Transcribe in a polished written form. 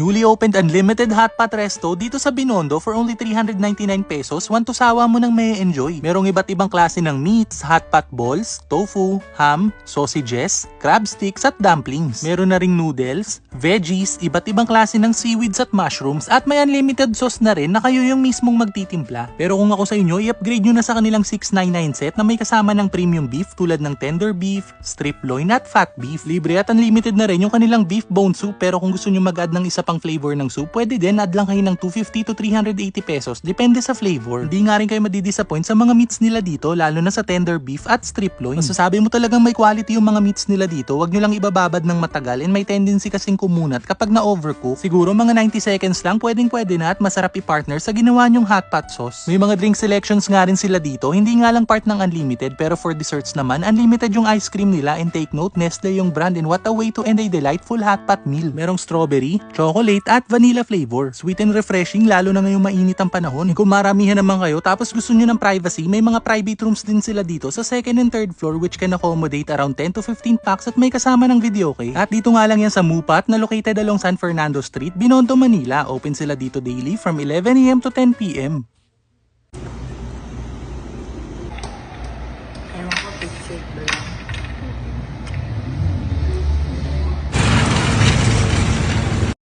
Newly opened unlimited hotpot resto dito sa Binondo for only 399 pesos. One to sawa mo nang may enjoy. Merong iba't ibang klase ng meats, hotpot balls, tofu, ham, sausages, crab sticks at dumplings. Meron na ring noodles, veggies, iba't ibang klase ng seaweeds at mushrooms at may unlimited sauce na rin na kayo yung mismong magtitimpla. Pero kung ako sa inyo, i-upgrade nyo na sa kanilang 699 set na may kasama ng premium beef tulad ng tender beef, strip loin at fat beef. Libre at unlimited na rin yung kanilang beef bone soup, pero kung gusto nyo mag-add ng isa pang flavor ng soup, pwede din add lang kayo ng 250 to 380 pesos depende sa flavor. Hindi nga rin kayo madidisappoint sa mga meats nila dito, lalo na sa tender beef at strip loin. Masasabi mo talagang may quality yung mga meats nila dito. Wag nyo lang ibababad ng matagal and may tendency kasing kumunat kapag na-overcook. Siguro mga 90 seconds lang pwede na at masarap i-partner sa ginawa nyong hotpot sauce. May mga drink selections nga rin sila dito, hindi nga lang part ng unlimited, pero for desserts naman, unlimited yung ice cream nila, and take note, Nestle yung brand, and what a way to end a delightful hotpot meal. Merong strawberry, chocolate at vanilla flavor. Sweet and refreshing lalo na ngayong mainit ang panahon. Kung maramihan naman kayo tapos gusto nyo ng privacy, may mga private rooms din sila dito sa second and third floor which can accommodate around 10 to 15 packs at may kasama ng video okay. At dito nga lang yan sa Mupat na located along San Fernando Street, Binondo, Manila. Open sila dito daily from 11 AM to 10 PM. Ewan ko, picture ko lang.